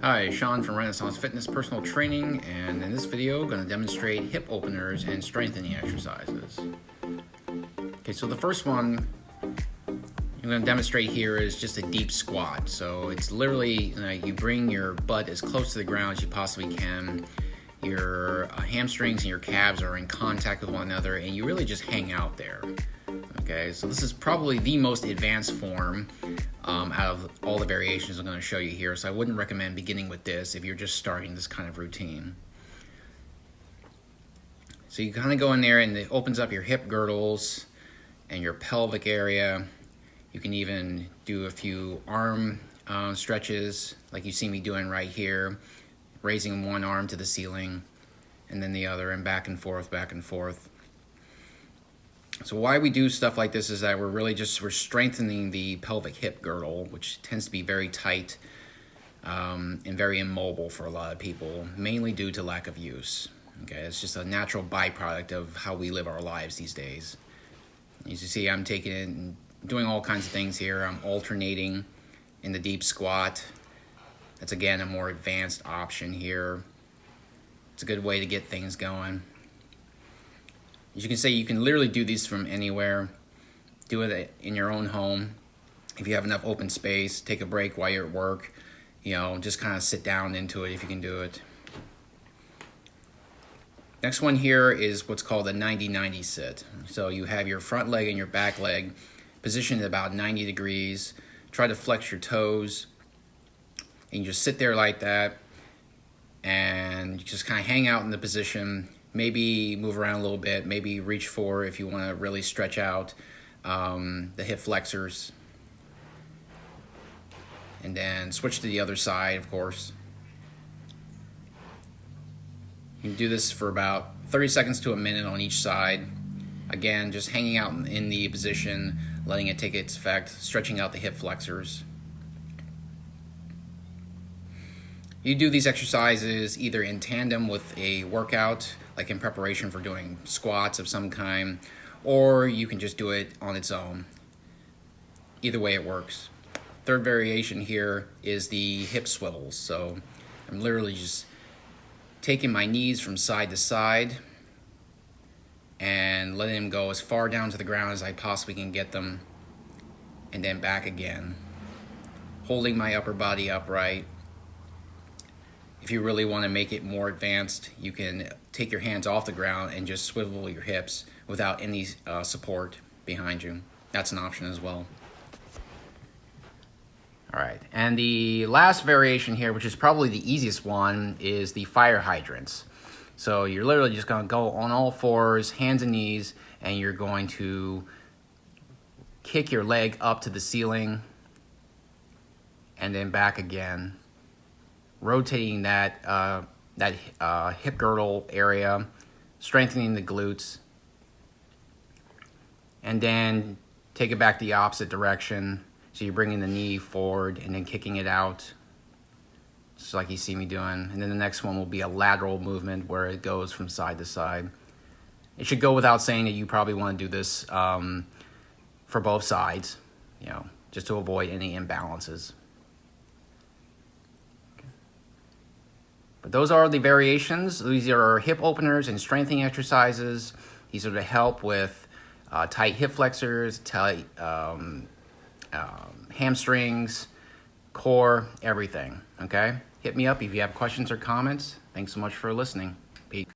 Hi, Sean from Renaissance Fitness Personal Training, and in this video I'm going to demonstrate hip openers and strengthening exercises. Okay, so the first one I'm going to demonstrate here is just a deep squat. So it's literally you bring your butt as close to the ground as you possibly can. Your hamstrings and your calves are in contact with one another, and you really just hang out there. Okay, so this is probably the most advanced form out of all the variations I'm going to show you here. So I wouldn't recommend beginning with this if you're just starting this kind of routine. So you kind of go in there and it opens up your hip girdles and your pelvic area. You can even do a few arm stretches like you see me doing right here, raising one arm to the ceiling and then the other, and back and forth, back and forth. So why we do stuff like this is that we're strengthening the pelvic hip girdle, which tends to be very tight and very immobile for a lot of people, mainly due to lack of use. Okay, it's just a natural byproduct of how we live our lives these days. As you see, I'm taking it and doing all kinds of things here. I'm alternating in the deep squat. That's again a more advanced option here. It's a good way to get things going. As you can see, you can literally do these from anywhere. Do it in your own home. If you have enough open space, take a break while you're at work. Just kind of sit down into it if you can do it. Next one here is what's called a 90-90 sit. So you have your front leg and your back leg positioned at about 90 degrees. Try to flex your toes. And you just sit there like that. And you just kind of hang out in the position. Maybe move around a little bit, maybe reach for if you want to really stretch out the hip flexors. And then switch to the other side, of course. You can do this for about 30 seconds to a minute on each side. Again, just hanging out in the position, letting it take its effect, stretching out the hip flexors. You do these exercises either in tandem with a workout, like in preparation for doing squats of some kind, or you can just do it on its own. Either way it works. Third variation here is the hip swivels. So I'm literally just taking my knees from side to side and letting them go as far down to the ground as I possibly can get them, and then back again. Holding my upper body upright. If you really want to make it more advanced, you can take your hands off the ground and just swivel your hips without any support behind you. That's an option as well. All right, and the last variation here, which is probably the easiest one, is the fire hydrants. So you're literally just going to go on all fours, hands and knees, and you're going to kick your leg up to the ceiling and then back again, rotating that hip girdle area, strengthening the glutes, and then take it back the opposite direction. So you're bringing the knee forward and then kicking it out, just like you see me doing. And then the next one will be a lateral movement where it goes from side to side. It should go without saying that you probably want to do this for both sides, just to avoid any imbalances. But those are the variations. These are hip openers and strengthening exercises. These are to help with tight hip flexors, tight hamstrings, core, everything. Okay? Hit me up if you have questions or comments. Thanks so much for listening.